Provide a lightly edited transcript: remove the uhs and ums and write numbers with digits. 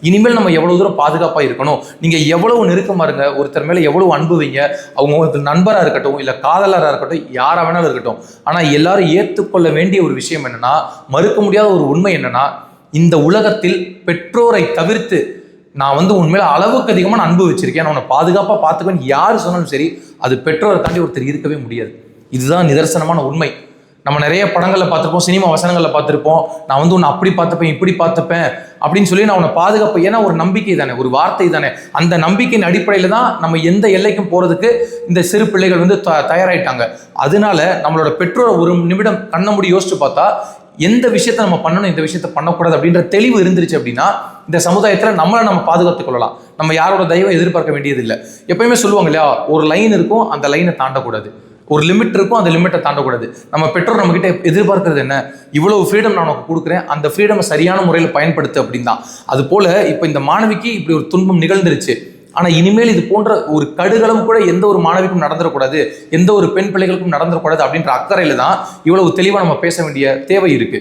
இனிமேல் நம்ம எவ்வளவு தூரம் பாதுகாப்பாக இருக்கணும், நீங்கள் எவ்வளவு நெருக்கமாக இருங்க, ஒருத்தர் மேலே எவ்வளவு அன்பு வைங்க, அவங்க ஒரு நண்பராக இருக்கட்டும் இல்லை காதலராக இருக்கட்டும் யாராக வேணாலும் இருக்கட்டும். ஆனால் எல்லாரும் ஏற்றுக்கொள்ள வேண்டிய ஒரு விஷயம் என்னன்னா, மறுக்க முடியாத ஒரு உண்மை என்னன்னா, இந்த உலகத்தில் பெற்றோரை தவிர்த்து நான் உண்மையில அளவுக்கு அதிகமான அன்பு வச்சிருக்கேன், நான் உன்னை பாதுகாப்பாக பார்த்துக்கன்னு யார் சொன்னாலும் சரி, அது பெற்றோரை தாண்டி ஒருத்தர் இருக்கவே முடியாது. இதுதான் நிதர்சனமான உண்மை. நம்ம நிறைய படங்களில் பார்த்துருப்போம், சினிமா வசனங்களில் பார்த்துருப்போம், நான் உன்னை அப்படி பார்த்துப்பேன் இப்படி பார்த்துப்பேன் அப்படின்னு சொல்லி நான் உன்னை பாதுகாப்பேன். ஏன்னா ஒரு நம்பிக்கை தானே, ஒரு வார்த்தை தானே. அந்த நம்பிக்கையின் அடிப்படையில் தான் நம்ம எந்த எல்லைக்கும் போகிறதுக்கு இந்த சிறு பிள்ளைகள் தயாராயிட்டாங்க. அதனால நம்மளோட பெற்றோரை ஒரு நிமிடம் கண்ண மூடி யோசிச்சு பார்த்தா, எந்த விஷயத்த நம்ம பண்ணணும், இந்த விஷயத்த பண்ணக்கூடாது அப்படின்ற தெளிவு இருந்துருச்சு அப்படின்னா, இந்த சமுதாயத்தில் நம்ம பாதுகாத்துக் கொள்ளலாம். நம்ம யாரோட தயவை எதிர்பார்க்க வேண்டியது இல்லை. எப்பயுமே சொல்லுவாங்க இல்லையா, ஒரு லைன் இருக்கும், அந்த லைனை தாண்டக்கூடாது. ஒரு லிமிட் இருக்கும், அந்த லிமிட்டை தாண்டக்கூடாது. நம்ம பெற்றோர் நம்ம கிட்ட எதிர்பார்க்கறது என்ன, இவ்வளவு ஃப்ரீடம் நான் உனக்கு கொடுக்குறேன், அந்த ஃப்ரீடம் சரியான முறையில் பயன்படுத்து அப்படின்னு தான். அது போல இப்போ இந்த மாணவிக்கு இப்படி ஒரு துன்பம் நிகழ்ந்துருச்சு. ஆனால் இனிமேல் இது போன்ற ஒரு கடுகளம் கூட எந்த ஒரு மாணவிக்கும் நடந்துடக்கூடாது, எந்த ஒரு பெண் பிள்ளைகளுக்கும் நடந்துடக்கூடாது அப்படின்ற அக்கறையில தான் இவ்வளவு தெளிவாக நம்ம பேச வேண்டிய தேவை இருக்கு.